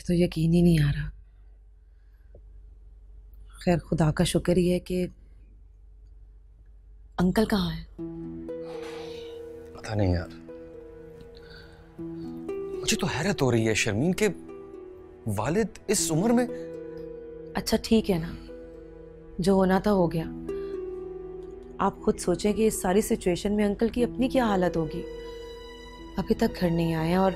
तो यकीन ही नहीं आ रहा। खैर खुदा का शुक्र ही है कि अंकल कहाँ है। पता नहीं यार, मुझे तो हैरत हो रही है शर्मीन के वालिद इस उम्र में। अच्छा ठीक है ना, जो होना था हो गया। आप खुद सोचें कि इस सारी सिचुएशन में अंकल की अपनी क्या हालत होगी। अभी तक घर नहीं आए और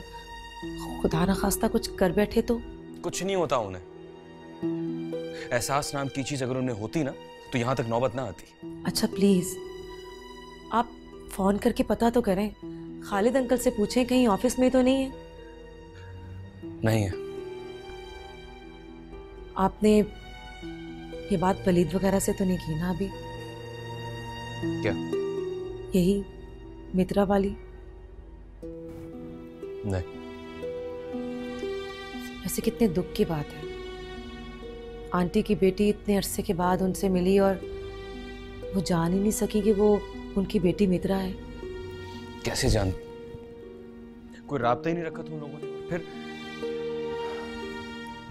खुदा न खास्ता कुछ कर बैठे तो। कुछ नहीं होता उन्हें, एहसास नाम की चीज अगर उन्हें होती ना तो यहां तक नौबत ना आती। अच्छा प्लीज आप फोन करके पता तो करें, खालिद अंकल से पूछें कहीं ऑफिस में तो नहीं है। नहीं है। आपने ये बात वलीद वगैरह से तो नहीं की ना अभी? क्या? यही मित्रा वाली? नहीं। वैसे कितने दुख की बात है, आंटी की बेटी इतने अरसे के बाद उनसे मिली और वो जान ही नहीं सकी कि वो उनकी बेटी मित्रा है। कैसे जान, कोई राब्ता ही नहीं रखा तुम लोगों ने, फिर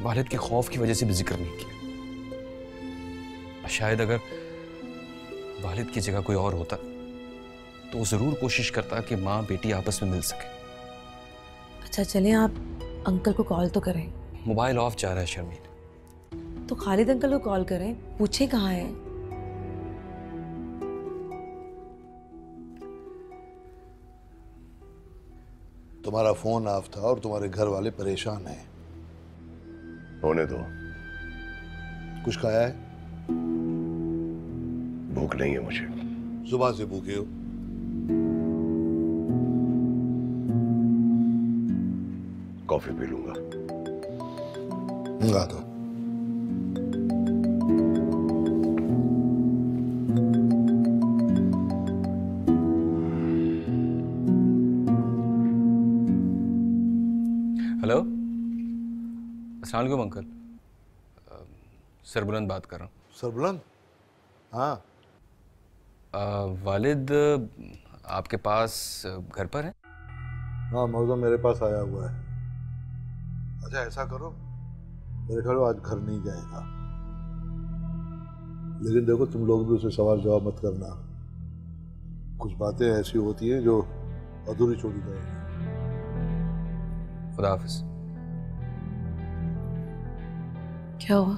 वालिद के खौफ की वजह से भी जिक्र नहीं किया। शायद अगर वालिद की जगह कोई और होता तो वो जरूर कोशिश करता कि माँ बेटी आपस में मिल सके। अच्छा चलें आप अंकल को कॉल तो करें। मोबाइल ऑफ जा रहा है शर्मीन। तो खालिद अंकल को कॉल करें, पूछें कहाँ है। तुम्हारा फोन ऑफ था और तुम्हारे घर वाले परेशान हैं। होने दो। कुछ खाया है? भूख नहीं है मुझे। सुबह से भूखे हो? कॉफी पी लूंगा। मंगा दो। हेलो, अस्सलाम वालेकुम अंकल। सरबुलंद बात कर रहा हूँ। सरबुलंद? हाँ। वालिद आपके पास घर पर है? हाँ, मौजूद मेरे पास आया हुआ है। अच्छा ऐसा करो, मेरे ख्याल आज घर नहीं जाएगा, लेकिन देखो तुम लोग भी उसे सवाल जवाब मत करना। कुछ बातें ऐसी होती हैं जो अधूरी छोड़ी जाएगी। खुदा हाफिज। क्या हुआ?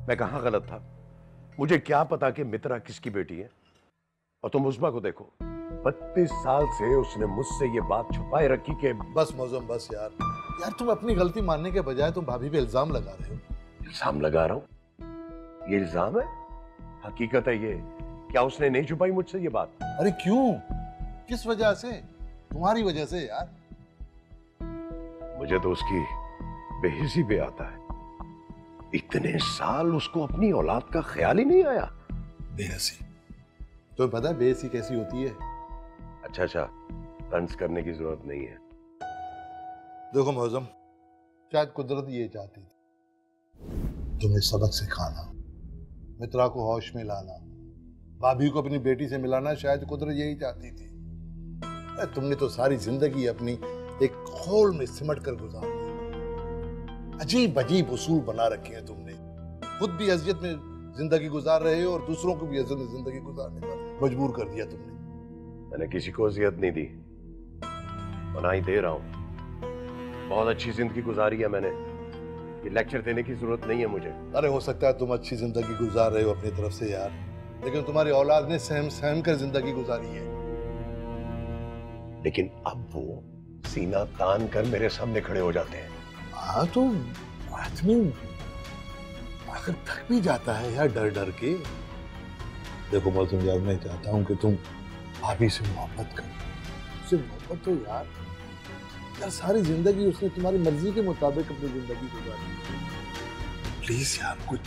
मैं कहाँ गलत था? मुझे क्या पता कि मित्रा किसकी बेटी है। और तुम उस्मा को देखो, 32 साल से उसने मुझसे ये बात छुपाए रखी कि बस मौजूद बस यार, तुम अपनी गलती मानने के बजाय तुम भाभी पे इल्जाम लगा रहे हो। इल्जाम लगा रहा हूं? ये इल्जाम है? हकीकत है ये। क्या उसने नहीं छुपाई मुझसे ये बात? अरे क्यों, किस वजह से? तुम्हारी वजह से यार। मुझे तो उसकी बेहिसी पे आता है। इतने साल उसको अपनी औलाद का ख्याल ही नहीं आया। बेहसी? तुम्हें पता है बेहसी कैसी होती है? अच्छा, तंज करने की जरूरत नहीं है। देखो मौजम, शायद कुदरत ये चाहती थी तुम्हें सबक सिखाना, मित्रा को होश में लाना, भाभी को अपनी बेटी से मिलाना। शायद कुदरत यही चाहती थी। तुमने तो सारी जिंदगी अपनी एक खोल में सिमट कर गुजार दी। अजीब अजीब उसूल बना रखे हैं तुमने। खुद भी अजियत में जिंदगी गुजार रहे हो और दूसरों को भी अजियत में जिंदगी गुजारने पर मजबूर कर दिया तुमने। मैंने किसी को अजियत नहीं दी और ना ही दे रहा हूं। बहुत अच्छी जिंदगी गुजारी है मैंने। ये लेक्चर देने की जरूरत नहीं है मुझे। अरे हो सकता है तुम अच्छी जिंदगी गुजार रहे हो अपनी तरफ से यार, लेकिन तुम्हारी औलाद ने सहम सहम कर जिंदगी गुजारी है। लेकिन अब वो सीना तान कर मेरे सामने खड़े हो जाते हैं। हाँ तो आदमी आखिर थक भी जाता है यार डर डर के। देखो मौसम यार, मैं चाहता हूँ कि तुम भाभी से मोहब्बत करो, उससे मोहब्बत हो यार। सारी जिंदगी उसने तुम्हारी मर्जी के मुताबिक अपनी जिंदगी गुजारी। प्लीज यार कुछ।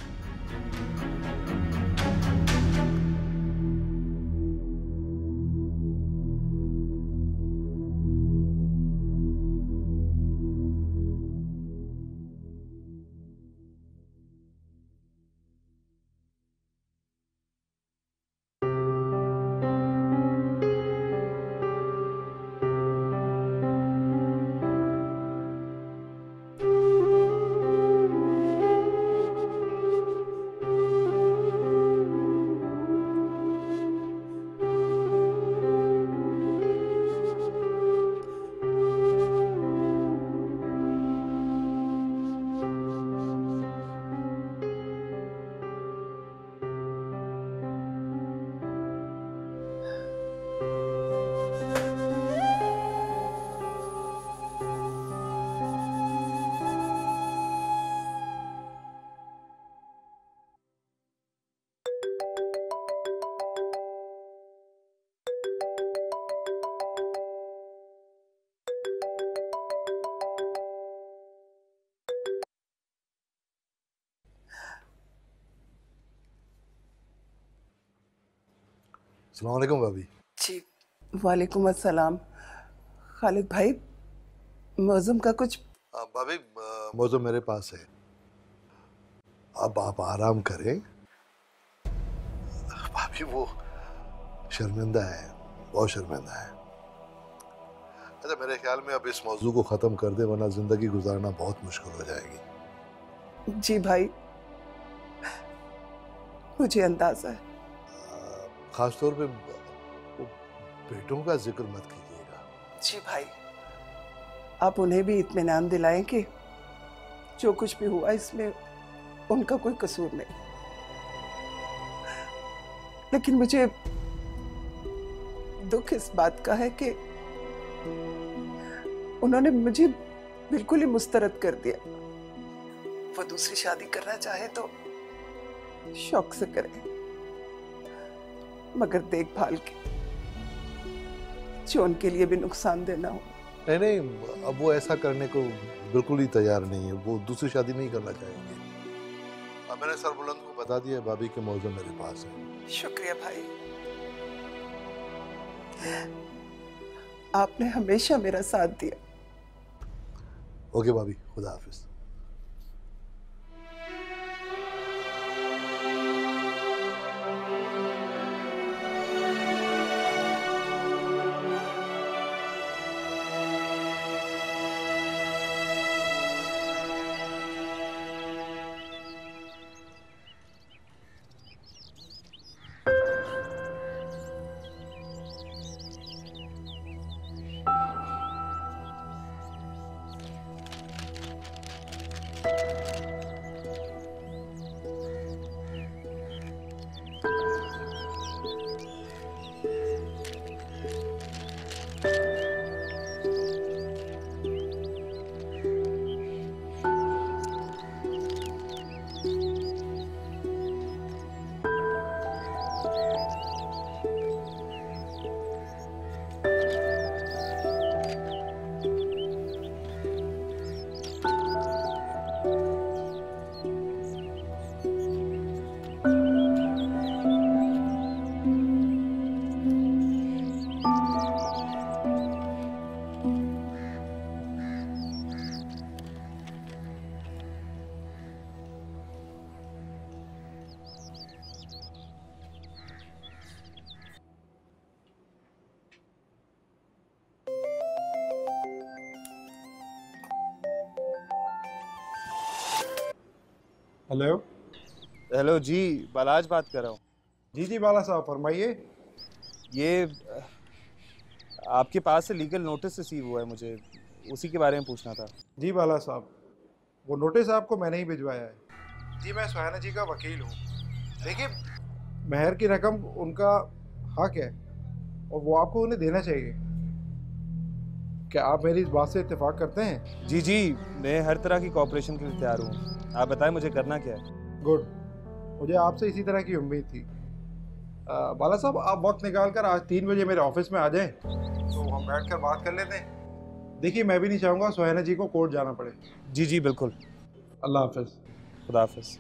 अस्सलाम वालेकुम भाभी। जी वालेकुम अस्सलाम। खालिद भाई, मौसम का कुछ भाभी मौसम मेरे पास है, अब आप आराम करें। भाभी वो शर्मिंदा है, बहुत शर्मिंदा है। अच्छा मेरे ख्याल में अब इस मौजू को ख़त्म कर दे, वरना ज़िंदगी गुजारना बहुत मुश्किल हो जाएगी। जी भाई, मुझे अंदाजा है। ख़ास तौर पे वो बेटों का जिक्र मत कीजिएगा। जी भाई, आप उन्हें भी इत्मीनान दिलाएं कि जो कुछ भी हुआ इसमें उनका कोई कसूर नहीं। लेकिन मुझे दुख इस बात का है कि उन्होंने मुझे बिल्कुल ही मुस्तरद कर दिया। वो दूसरी शादी करना चाहे तो शौक से करें, मगर देखभाल की, जो उनके लिए भी नुकसान देना हो। नहीं नहीं, अब वो ऐसा करने को बिल्कुल ही तैयार नहीं है, वो दूसरी शादी नहीं करना चाहेंगे। अब मैंने सरबुलंद को बता दिया भाभी के मौजू मेरे पास है। शुक्रिया भाई, आपने हमेशा मेरा साथ दिया। ओके भाभी, खुदा हाफिज। हेलो। हेलो जी, बालाज बात कर रहा हूँ। जी जी बाला साहब फरमाइए। ये आपके पास से लीगल नोटिस रिसीव हुआ है, मुझे उसी के बारे में पूछना था। जी बाला साहब, वो नोटिस आपको मैंने ही भिजवाया है। जी मैं सुहाना जी का वकील हूँ। देखिए, महर की रकम उनका हक है और वो आपको उन्हें देना चाहिए। क्या आप मेरी इस बात से इत्तेफाक करते हैं? जी जी, मैं हर तरह की कॉपरेशन के लिए तैयार हूँ। आप बताएं मुझे करना क्या है। गुड, मुझे आपसे इसी तरह की उम्मीद थी। बाला साहब, आप वक्त निकाल कर आज 3 बजे मेरे ऑफिस में आ जाएं तो हम बैठ कर बात कर लेते हैं। देखिए, मैं भी नहीं चाहूँगा सुहाना जी को कोर्ट जाना पड़े। जी जी बिल्कुल। अल्लाह हाफिज। खुदा हाफिज।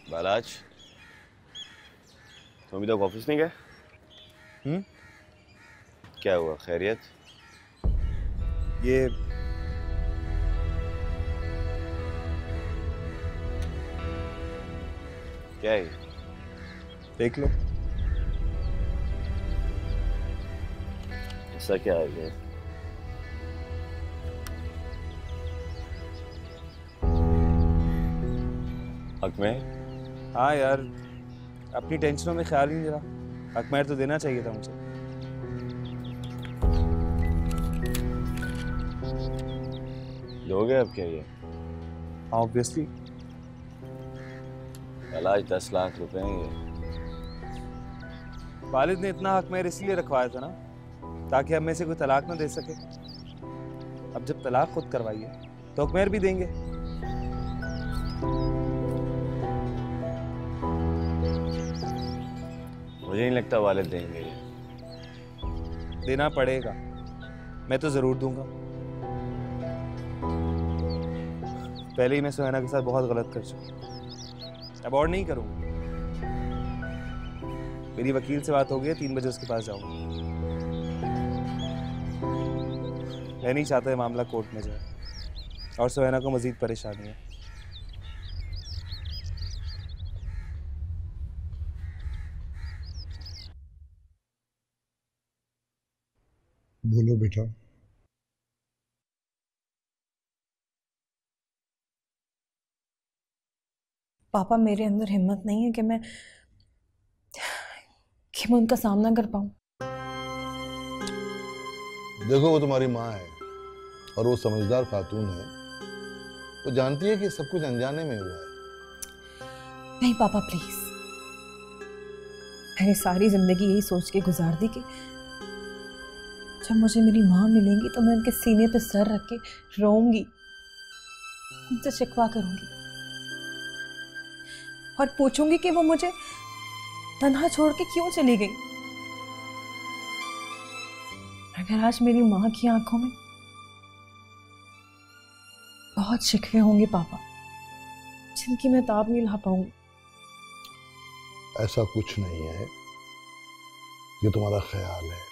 बालाज, तुम अभी तक ऑफिस नहीं गए? क्या हुआ, खैरियत? ये क्या है? देख लो। ऐसा क्या है ये? अकमेर? हाँ यार, अपनी टेंशनों में ख्याल ही नहीं रहा। अकमेर तो देना चाहिए था मुझे। दोगे अब क्या ये? ऑब्वियसली। बालाज 10 लाख रुपए हैं ये। वालिद ने इतना अकमेर इसलिए रखवाया था ना, ताकि हम में से कोई तलाक ना दे सके। अब जब तलाक खुद करवाई है तो अकमेर भी देंगे। मुझे नहीं लगता वालिद देंगे। देना पड़ेगा, मैं तो जरूर दूंगा। पहले ही मैं सुहाना के साथ बहुत गलत कर चुका, अब और नहीं करूंगा। मेरी वकील से बात हो गई है, 3 बजे उसके पास जाऊंगा। मैं नहीं चाहता ये मामला कोर्ट में जाए और सुहाना को मजीद परेशानी है। बोलो बेटा। पापा, मेरे अंदर हिम्मत नहीं है कि मैं उनका सामना कर पाऊं। देखो, वो तुम्हारी माँ है और वो समझदार खातून है। वो जानती है कि सब कुछ अनजाने में हुआ है। नहीं पापा प्लीज, मैंने सारी जिंदगी यही सोच के गुजार दी कि जब मुझे मेरी माँ मिलेंगी तो मैं उनके सीने पे सर रख के रोऊंगी, उनसे शिकवा करूंगी और पूछूंगी कि वो मुझे तन्हा छोड़ के क्यों चली गई। अगर आज मेरी माँ की आंखों में बहुत शिकवे होंगे पापा, जिनकी मैं ताब नहीं ला पाऊंगी। ऐसा कुछ नहीं है, ये तुम्हारा ख्याल है।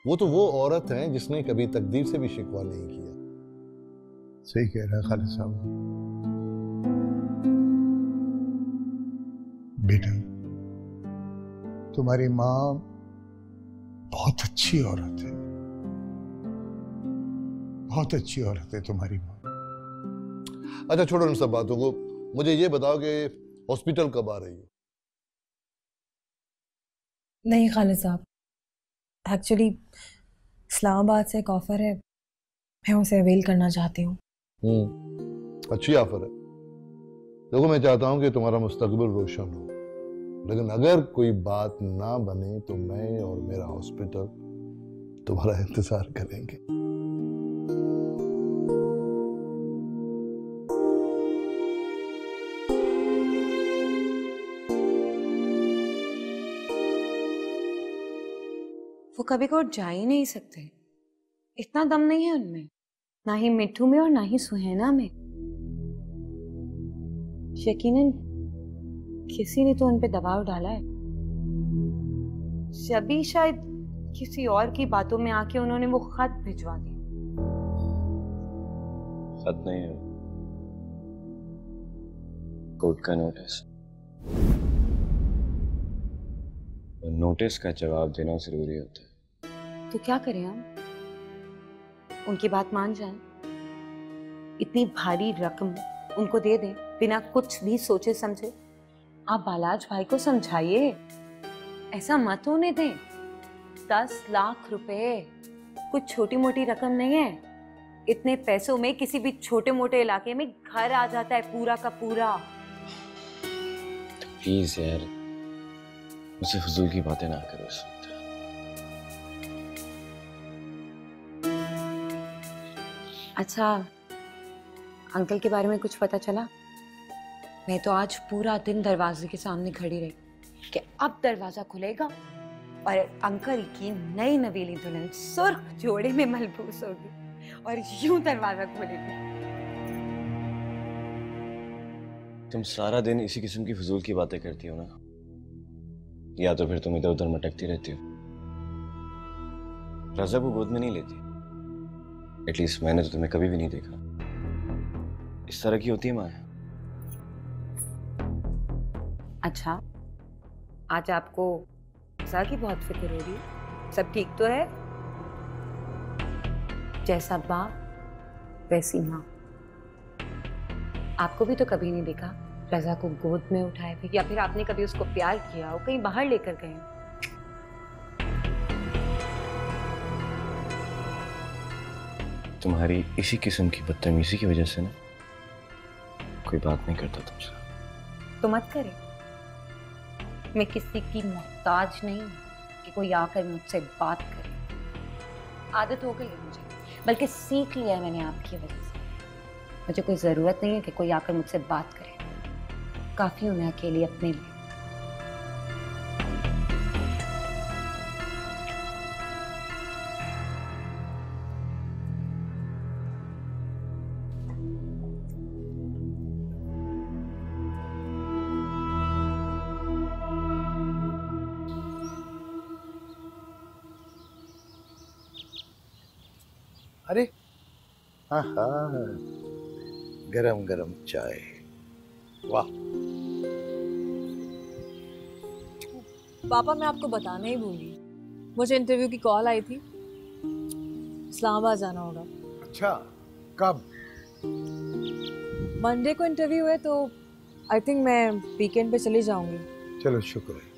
वो तो वो औरत है जिसने कभी तकदीर से भी शिकवा नहीं किया। सही कह रहा है खालिद साहब। बेटा, तुम्हारी माँ बहुत अच्छी औरत है, बहुत अच्छी औरत है तुम्हारी माँ। अच्छा छोड़ो इन सब बातों को, मुझे ये बताओ कि हॉस्पिटल कब आ रही हो? नहीं खालिद साहब, एक्चुअली इस्लामाबाद से एक ऑफर है, मैं उसे अवेल करना चाहती हूँ। अच्छी ऑफर है। देखो, मैं चाहता हूँ कि तुम्हारा मुस्तकबिल रोशन हो, लेकिन अगर कोई बात ना बने तो मैं और मेरा हॉस्पिटल तुम्हारा इंतजार करेंगे। वो कभी कोर्ट जा ही नहीं सकते, इतना दम नहीं है उनमें, ना ही मिट्ठू में और ना ही सुहाना में। यकीनन किसी ने तो उन पे दबाव डाला है। शबी शायद किसी और की बातों में आके उन्होंने वो खत भिजवा दिया। खत नहीं है, कोर्ट का नोटिस। नोटिस का जवाब देना जरूरी होता है। तो क्या करें हम? उनकी बात मान जाएं? इतनी भारी रकम उनको दे दें बिना कुछ भी सोचे समझे? आप बालाज भाई को समझाइए, ऐसा मत होने दें। 10 लाख रुपए कुछ छोटी मोटी रकम नहीं है। इतने पैसों में किसी भी छोटे मोटे इलाके में घर आ जाता है पूरा का पूरा। प्लीज यार, मुझसे फजूल की बातें ना करो इस वक्त। अच्छा, अंकल के बारे में कुछ पता चला? मैं तो आज पूरा दिन दरवाजे के सामने खड़ी रही कि अब दरवाजा खुलेगा और अंकल की नई नवेली दुल्हन सुर्ख जोड़े में मलबूस होगी और यूं दरवाजा खोलेगी। तुम सारा दिन इसी किस्म की फजूल की बातें करती हो ना, या तो फिर तुम इधर उधर मटकती रहती हो। रज़ा को गोद में नहीं लेती, एटलीस्ट मैंने तो तुम्हें कभी भी नहीं देखा। इस तरह की होती है माँ। अच्छा, आज आपको रज़ा की बहुत फिक्र हो रही है? सब ठीक तो है? जैसा बाप वैसी माँ। आपको भी तो कभी नहीं देखा रज़ा को गोद में उठाए हुए, या फिर आपने कभी उसको प्यार किया हो, कहीं बाहर लेकर गए? तुम्हारी इसी किस्म की बदतमीजी की वजह से ना कोई बात नहीं करता तुमसे। तो मत करे। मैं किसी की मोहताज नहीं हूं कि कोई आकर मुझसे बात करे। आदत हो गई है मुझे, बल्कि सीख लिया है मैंने आपकी वजह से। मुझे कोई जरूरत नहीं है कि कोई आकर मुझसे बात करे। काफी हूं मैं अकेली अपने लिए। अरे हाँ हाँ, गरम गरम चाय, वाह। पापा मैं आपको बताना ही भूल गई, मुझे इंटरव्यू की कॉल आई थी, इस्लामाबाद जाना होगा। अच्छा, कब? मंडे को इंटरव्यू है तो आई थिंक मैं वीकेंड पे चली जाऊंगी। चलो शुक्र है,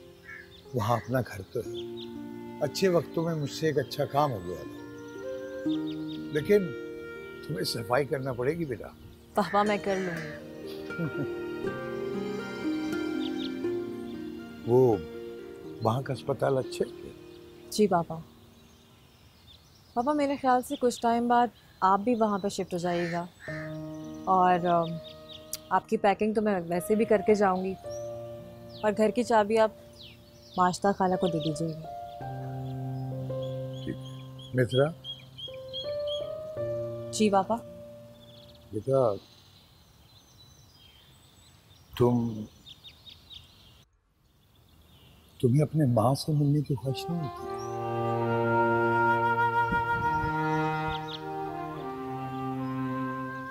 वहाँ अपना घर तो है। अच्छे वक्तों में मुझसे एक अच्छा काम हो गया था, लेकिन तुम्हें सफाई करना पड़ेगी बेटा। पापा मैं कर लूंगी। वो वहाँ का अस्पताल अच्छे है? जी पापा। पापा मेरे ख्याल से कुछ टाइम बाद आप भी वहाँ पे शिफ्ट हो जाइएगा, और आपकी पैकिंग तो मैं वैसे भी करके जाऊंगी, और घर की चाबी आप माश्ता खाला को दे दीजिएगा। मित्रा। जी पापा। बेटा तुम्हें अपने माँ से मिलने की ख्वाहिश नहीं होती?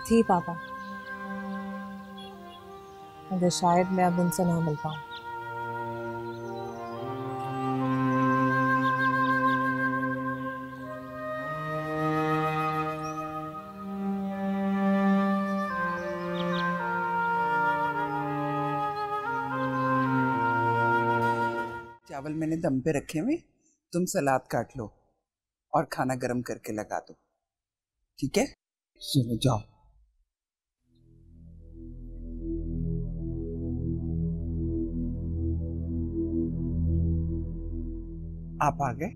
थी पापा, मगर शायद मैं अब उनसे ना मिल पाऊँ। चावल मैंने दम पे रखे हुए, तुम सलाद काट लो और खाना गरम करके लगा दो, ठीक है? चलो जाओ। आप आ गए?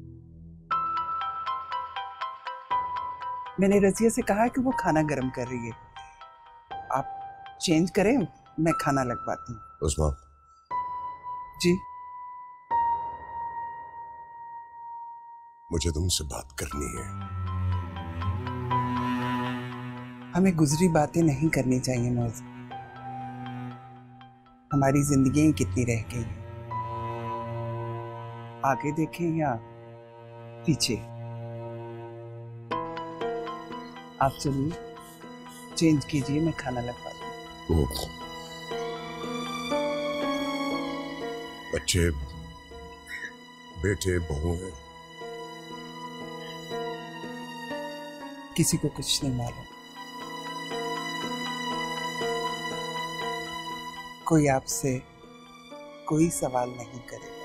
मैंने रजिया से कहा कि वो खाना गरम कर रही है, आप चेंज करें, मैं खाना लगवाती हूँ। उस्मा जी। मुझे तुमसे बात करनी है। हमें गुजरी बातें नहीं करनी चाहिए मौज, हमारी जिंदगी कितनी रह गई है, आगे देखें या पीछे। आप चलिए चेंज कीजिए, मैं खाना लगवा दूँ। बच्चे, बेटे, बहू हैं, किसी को कुछ नहीं मालूम, कोई आपसे कोई सवाल नहीं करेगा।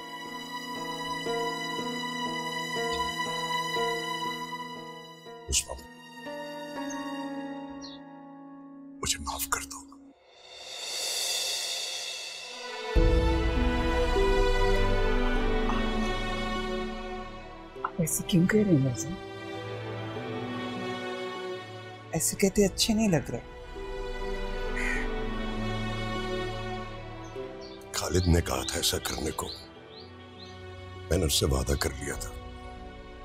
उस्मा, मुझे माफ कर दो। आप ऐसे क्यों कह रहे हैं मौज़ा? ऐसे कहते अच्छे नहीं लग रहे। खालिद ने कहा था ऐसा करने को, मैंने उससे वादा कर लिया था,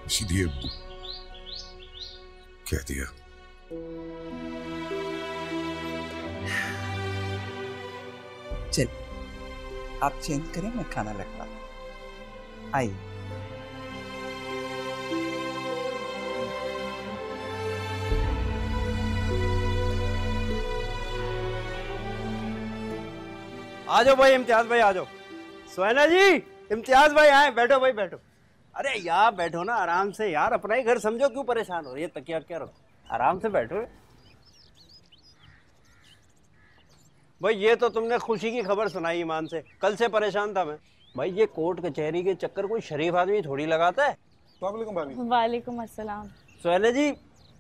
इसीलिए कह दिया। चल आप चेंज करें, मैं खाना लगवा दूं। आइए। आ जाओ भाई, इम्तियाज भाई आ जाओ। सुहाना जी, इम्तियाज भाई आए, बैठो भाई बैठो। अरे यार बैठो ना आराम से यार, अपना ही घर समझो, क्यों परेशान हो रही है? तकिया क्या रखो, आराम से बैठो। भाई ये तो तुमने खुशी की खबर सुनाई ईमान से, कल से परेशान था मैं। भाई ये कोर्ट कचहरी के चक्कर कोई शरीफ आदमी थोड़ी लगाता है। वालेकुम अस्सलाम। सुहाना जी,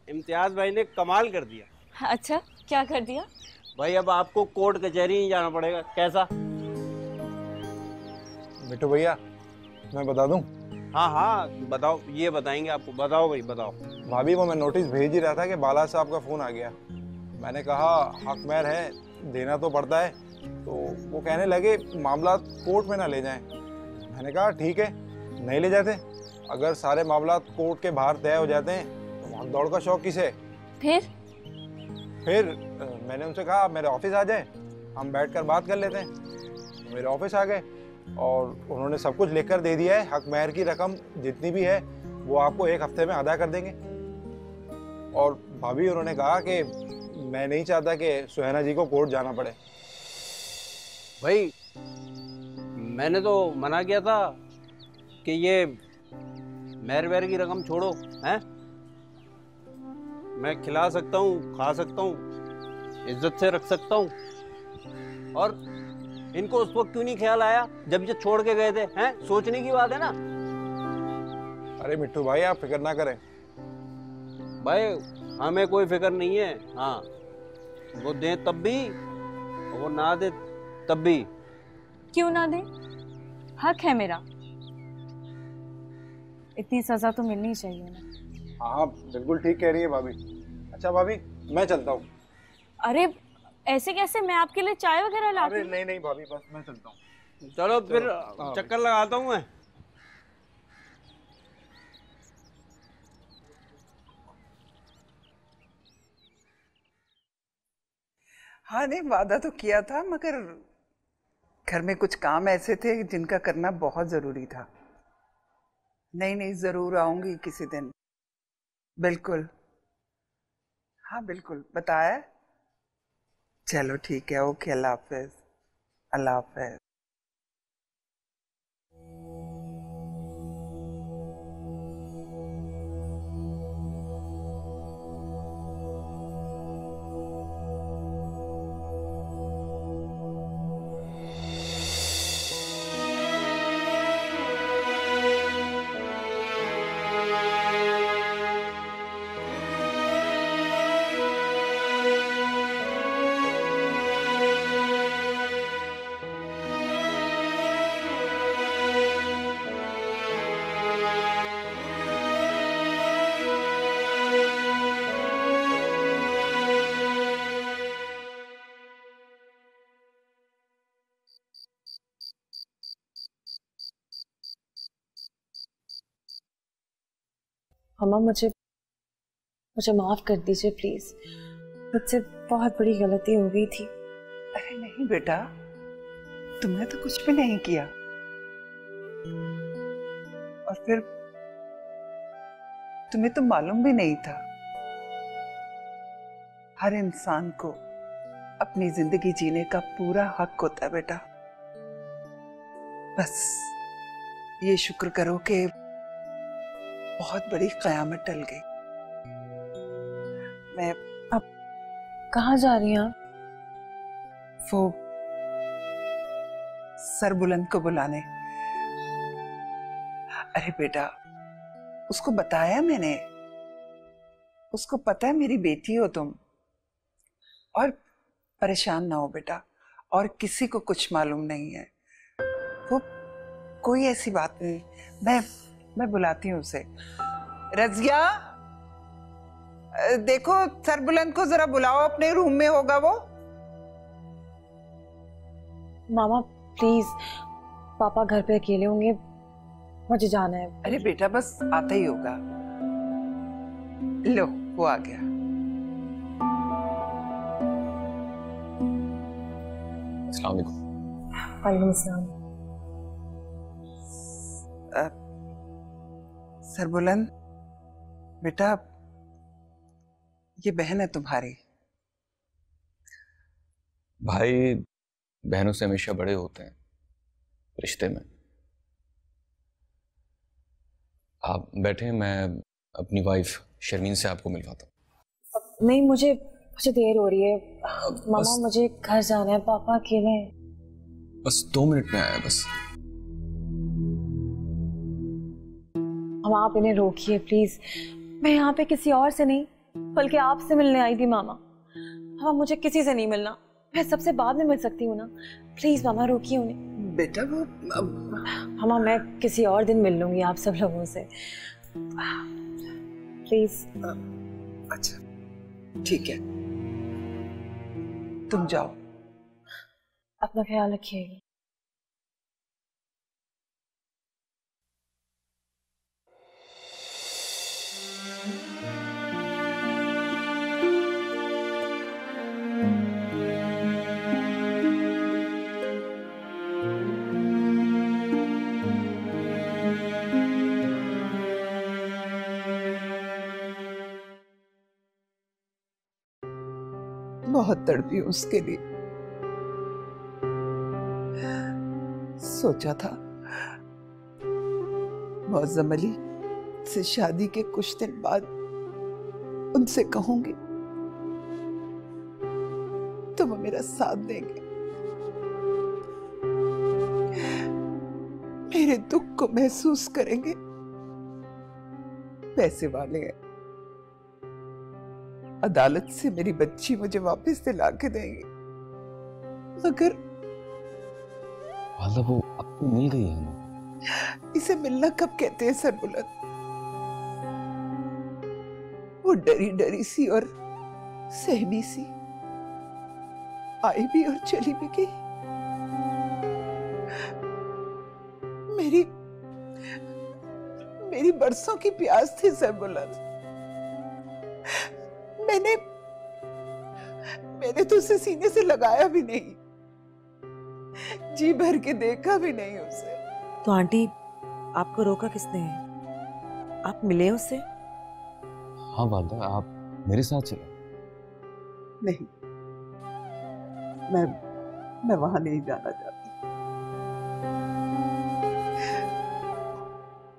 इम्तियाज भाई ने कमाल कर दिया। अच्छा, क्या कर दिया? भाई अब आपको कोर्ट कचहरी ही जाना पड़ेगा। कैसा? बिट्टू भैया मैं बता दूं? हाँ हाँ बताओ, ये बताएंगे आपको। बताओ भाई बताओ। भाभी को मैं नोटिस भेज ही रहा था कि बाला साहब का फोन आ गया। मैंने कहा हक महर है, देना तो पड़ता है, तो वो कहने लगे मामला कोर्ट में ना ले जाएं। मैंने कहा ठीक है, नहीं ले जाते। अगर सारे मामला कोर्ट के बाहर तय हो जाते हैं तो भाग दौड़ का शौक किसे? फिर मैंने उनसे कहा मेरे ऑफिस आ जाए, हम बैठकर बात कर लेते हैं। तो मेरे ऑफिस आ गए और उन्होंने सब कुछ लिखकर दे दिया है। हक महर की रकम जितनी भी है वो आपको 1 हफ्ते में अदा कर देंगे। और भाभी उन्होंने कहा कि मैं नहीं चाहता कि सुहाना जी को कोर्ट जाना पड़े। भाई मैंने तो मना किया था कि ये मेहर वेहर की रकम छोड़ो, हैं? मैं खिला सकता हूँ, खा सकता हूँ, इज्जत से रख सकता हूँ, और इनको उस वक्त क्यों नहीं ख्याल आया जब ये छोड़ के गए थे? हैं? सोचने की बात है ना। अरे मिट्टू भाई आप फिक्र ना करें। भाई हमें कोई फिक्र नहीं है। हाँ, वो दे तब भी और वो ना दे तब भी। क्यों ना दे, हक है मेरा। इतनी सजा तो मिलनी चाहिए ना। हाँ बिल्कुल ठीक कह रही है भाभी। अच्छा भाभी मैं चलता हूँ। अरे ऐसे कैसे, मैं आपके लिए चाय वगैरह लाती अरे हूँ। नहीं नहीं भाभी बस मैं चलता हूँ। चलो फिर हाँ, चक्कर लगाता हूँ मैं। हाँ नहीं, वादा तो किया था, मगर घर में कुछ काम ऐसे थे जिनका करना बहुत जरूरी था। नहीं नहीं, जरूर आऊंगी किसी दिन। बिल्कुल, हाँ बिल्कुल बताया। चलो ठीक है, ओके, अल्लाह हाफिज। अल्लाह हाफिज। मम्मा मुझे मुझे माफ कर दीजिए प्लीज, मुझसे बहुत बड़ी गलती हो गई थी। अरे नहीं बेटा, तुमने तो कुछ भी नहीं किया। और फिर तुम्हें तो मालूम भी नहीं था। हर इंसान को अपनी जिंदगी जीने का पूरा हक होता है बेटा। बस ये शुक्र करो कि बहुत बड़ी कयामत टल गई। मैं अब कहाँ जा रही हैं आप? वो सरबुलंद को बुलाने। अरे बेटा, उसको बताया मैंने, उसको पता है मेरी बेटी हो तुम। और परेशान ना हो बेटा, और किसी को कुछ मालूम नहीं है। वो कोई ऐसी बात नहीं। मैं बुलाती हूँ उसे। रजिया, देखो सरबुलंद को जरा बुलाओ, अपने रूम में होगा वो। मामा प्लीज, पापा घर पे अकेले होंगे, मुझे जाना है। अरे बेटा बस आता ही होगा। लो वो आ गया। अस्सलाम वालेकुम। वालेकुम अस्सलाम। सरबुलंद बेटा, ये बहन है तुम्हारी। भाई बहनों से हमेशा बड़े होते हैं रिश्ते में। आप बैठे, मैं अपनी वाइफ शर्मीन से आपको मिलवाता हूँ। नहीं, मुझे देर हो रही है मामा, मुझे घर जाना है, पापा अकेले हैं। बस 2 मिनट में आया बस। हम आप इन्हें रोकिए प्लीज। मैं यहाँ पे किसी और से नहीं बल्कि आपसे मिलने आई थी मामा। हाँ, मुझे किसी से नहीं मिलना, मैं सबसे बाद में मिल सकती हूँ ना। प्लीज मामा रोकिए उन्हें। बेटा वो मामा मैं किसी और दिन मिल लूंगी आप सब लोगों से, प्लीज। अच्छा ठीक है, तुम जाओ। अपना ख्याल रखिएगा। बहुत तड़पी हूं उसके लिए। सोचा था मौज़म अली से शादी के कुछ दिन बाद उनसे कहूंगी तो वो मेरा साथ देंगे, मेरे दुख को महसूस करेंगे। पैसे वाले हैं, अदालत से मेरी बच्ची मुझे वापस दिला के देंगे, मगर वालदा वो आपको मिल गई है ना? इसे मिलना कब कहते हैं सरबुलंद? वो डरी डरी सी और सहमी सी आई भी और चली भी गई। मेरी बरसों की प्यास थी सरबुलंद। मैंने तो उसे सीने से लगाया भी नहीं, जी भर के देखा भी नहीं उसे। तो आंटी, आपको रोका किसने है? आप मिले उससे? हाँ वालदा, आप मेरे साथ चले। नहीं, मैं वहां नहीं जाना चाहती।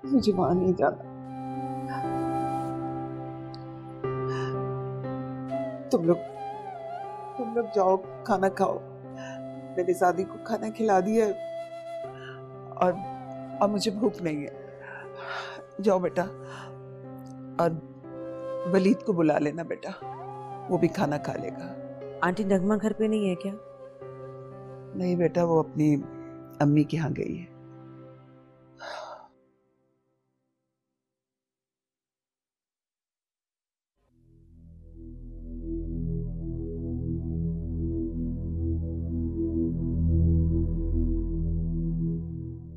मुझे वहां नहीं जाना। तुम लोग जाओ, खाना खाओ। मैंने शादी को खाना खिला दिया और अब मुझे भूख नहीं है। जाओ बेटा, और वलीद को बुला लेना बेटा, वो भी खाना खा लेगा। आंटी नगमा घर पे नहीं है क्या? नहीं बेटा, वो अपनी अम्मी के यहाँ गई है।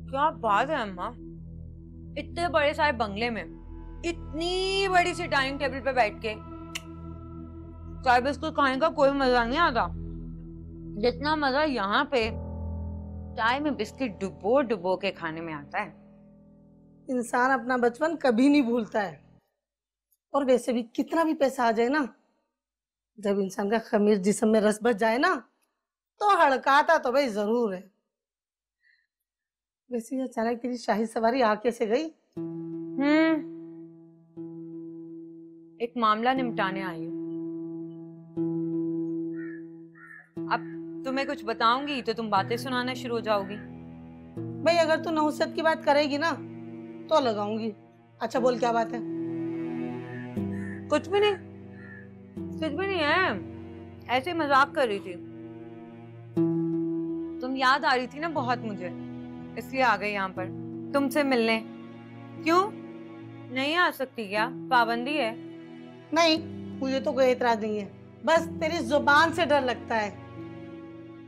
क्या बात है अम्मा, इतने बड़े सारे बंगले में इतनी बड़ी सी डाइनिंग टेबल पे बैठ के चाय बिस्कुट खाने का कोई मजा नहीं आता जितना मजा यहाँ पे चाय में बिस्किट डुबो डुबो के खाने में आता है। इंसान अपना बचपन कभी नहीं भूलता है, और वैसे भी कितना भी पैसा आ जाए ना, जब इंसान का खमीर जिस्म में रस बच जाए ना, तो हड़काता तो भाई जरूर है। वैसे अचानक तेरी शाही सवारी आ कैसे गई? एक मामला निपटाने आई हूँ। अब तुम्हें कुछ बताऊंगी तो तुम बातें सुनाना शुरू हो जाओगी। भाई अगर तू नहुसत की बात करेगी ना तो लगाऊंगी। अच्छा बोल, क्या बात है? कुछ भी नहीं, कुछ भी नहीं है, ऐसे मजाक कर रही थी। तुम याद आ रही थी ना बहुत मुझे, इसलिए आ गई यहाँ पर तुमसे मिलने। क्यों नहीं आ सकती क्या? पाबंदी है? नहीं, मुझे तो कोई एतराज नहीं है, बस तेरी जुबान से डर लगता है।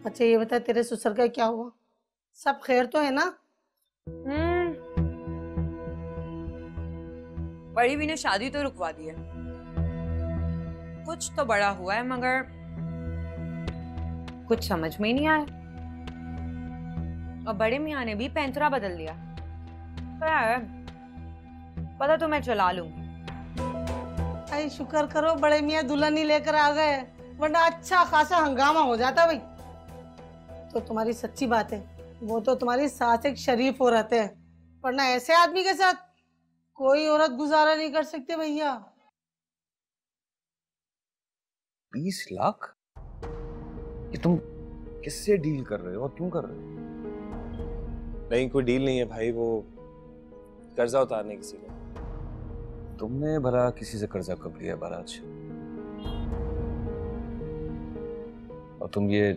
अच्छा ये बता, तेरे ससुर का क्या हुआ? सब खैर तो है ना? बड़ी भी ने शादी तो रुकवा दी है। कुछ तो बड़ा हुआ है मगर कुछ समझ में ही नहीं आया, और बड़े मियाँ ने भी पैंतरा बदल दिया। क्या है पता तो मैं चला लूंगी। अरे शुक्र करो बड़े मियाँ दुल्हन ही लेकर आ गए, वरना अच्छा खासा हंगामा हो जाता भाई। तो तुम्हारी सच्ची बात है, वो तो तुम्हारी सास एक शरीफ औरत है, वरना ऐसे आदमी के साथ कोई औरत गुजारा नहीं कर सकती भैया। 20 लाख? ये तुम किससे डील कर रहे हो और क्यों कर रहे हो? नहीं, कोई डील नहीं है भाई, वो कर्जा उतारने किसी का। तुमने भला किसी से कर्जा कब लिया बाराज? और तुम ये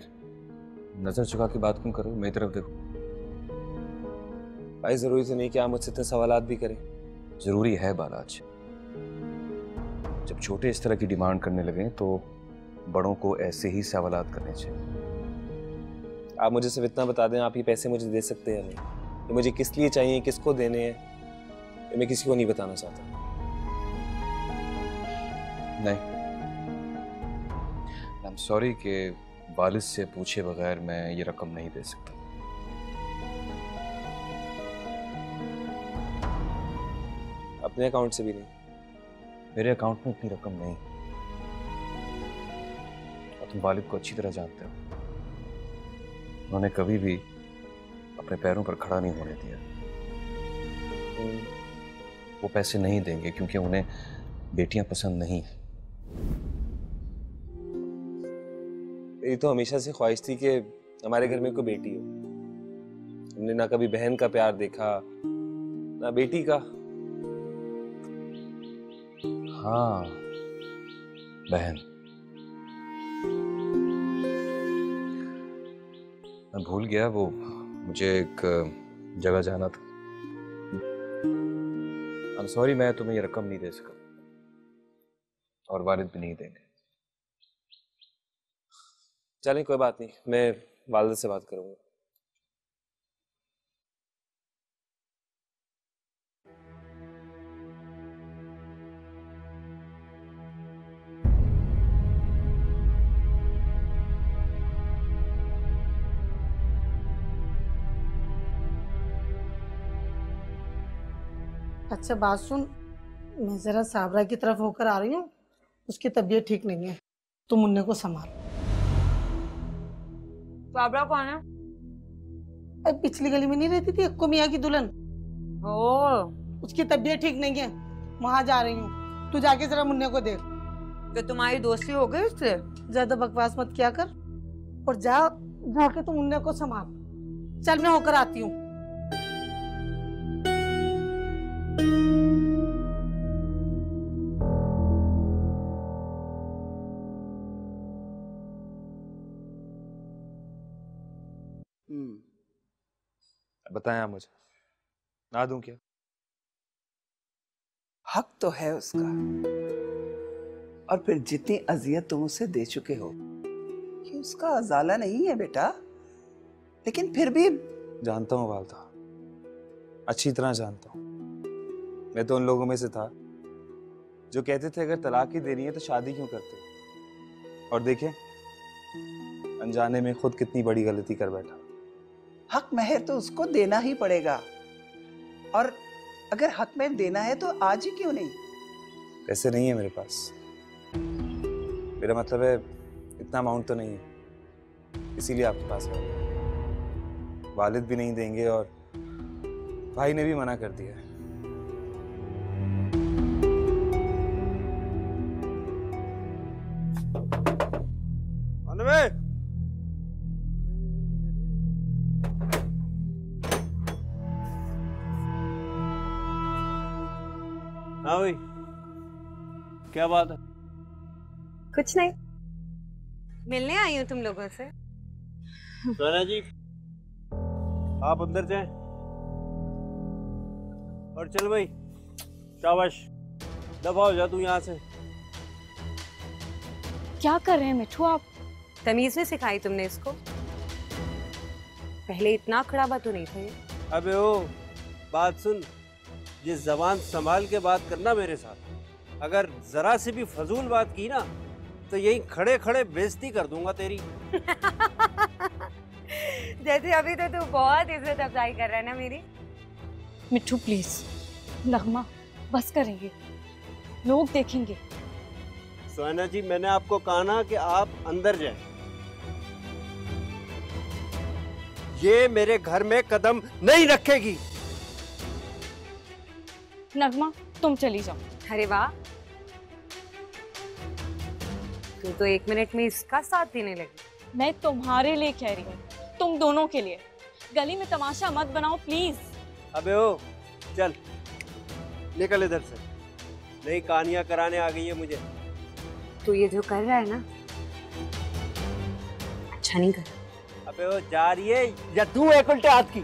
नजर चुका के बात क्यों कर रहे हो? मेरी तरफ देखो। भाई जरूरी तो नहीं कि आप मुझसे इतने सवालात भी करें। जरूरी है बाराज। जब छोटे इस तरह की डिमांड करने लगे तो बड़ों को ऐसे ही सवालात करने चाहिए। आप मुझे सिर्फ इतना बता दें, आप ये पैसे मुझे दे सकते हैं या नहीं? ये मुझे किस लिए चाहिए, किसको देने हैं, ये मैं किसी को नहीं बताना चाहता। नहीं, आई एम सॉरी कि वालिद से पूछे बगैर मैं ये रकम नहीं दे सकता। अपने अकाउंट से भी नहीं? मेरे अकाउंट में इतनी रकम नहीं। और तुम वालिद को अच्छी तरह जानते हो, उन्होंने कभी भी अपने पैरों पर खड़ा नहीं होने दिया। वो पैसे नहीं देंगे क्योंकि उन्हें बेटियां पसंद नहीं है। मेरी तो हमेशा से ख्वाहिश थी कि हमारे घर में कोई बेटी हो। हमने ना कभी बहन का प्यार देखा ना बेटी का। हाँ, बहन। मैं भूल गया, वो मुझे एक जगह जाना था। I'm sorry, मैं तुम्हें ये रकम नहीं दे सका और वालिद भी नहीं देंगे। चलें, कोई बात नहीं, मैं वालिद से बात करूंगा। अच्छा बात सुन, मैं जरा साबरा की तरफ होकर आ रही हूँ, उसकी तबीयत ठीक नहीं है, तू मुन्ने को संभाल। साबरा कौन है? अरे पिछली गली में नहीं रहती थी अक्को मियाँ की दुल्हन? उसकी तबीयत ठीक नहीं है, वहां जा रही हूँ, तू जाके जरा मुन्ने को देख। तो तुम्हारी दोस्ती हो गई उससे? ज्यादा बकवास मत किया कर और जाके तू मुन्ने को संभाल। चल मैं होकर आती हूँ। बताएं आप मुझे, ना दूं क्या? हक तो है उसका, और फिर जितनी अजियत तुम उसे दे चुके हो, ये उसका अजाला नहीं है बेटा, लेकिन फिर भी। जानता हूँ वालदा, अच्छी तरह जानता हूँ। मैं तो उन लोगों में से था जो कहते थे अगर तलाक ही देनी है तो शादी क्यों करते, और देखें अनजाने में खुद कितनी बड़ी गलती कर बैठा। हक महर तो उसको देना ही पड़ेगा, और अगर हक महर देना है तो आज ही क्यों नहीं? पैसे नहीं है मेरे पास, मेरा मतलब है इतना अमाउंट तो नहीं है, इसीलिए आपके पास है। वालिद भी नहीं देंगे और भाई ने भी मना कर दिया है। हाँ भाई, क्या बात है? कुछ नहीं, मिलने आई हूँ तुम लोगों से। सोना जी, आप अंदर जाएं। और चल भाई, शाबाश, दफा हो जा तू यहाँ से। क्या कर रहे हैं मिठू आप? तमीज नहीं सिखाई तुमने इसको? पहले इतना खड़ाबा तो नहीं था ये। अबे ओ, बात सुन, ये जबान संभाल के बात करना मेरे साथ। अगर जरा सी भी फजूल बात की ना तो यही खड़े खड़े बेइज्जती कर दूंगा तेरी। जैसे अभी तो तू बहुत इज्जत अफजाई कर रहा है ना मेरी। मिठू प्लीज, नगमा बस करेंगे, लोग देखेंगे। सोना जी, मैंने आपको कहा ना कि आप अंदर जाएं। ये मेरे घर में कदम नहीं रखेगी। नगमा तुम चली जाओ। अरे वाह, तू तो 1 मिनट में इसका साथ देने लगी। मैं तुम्हारे लिए कह रही हूँ, तुम दोनों के लिए। गली में तमाशा मत बनाओ प्लीज। अबे ओ, चल निकल इधर से, नई कहानियां कराने आ गई है मुझे। तू ये जो कर रहा है ना, अच्छा नहीं कर। अबे ओ, जा रही है या तू एक उल्टे हाथ की?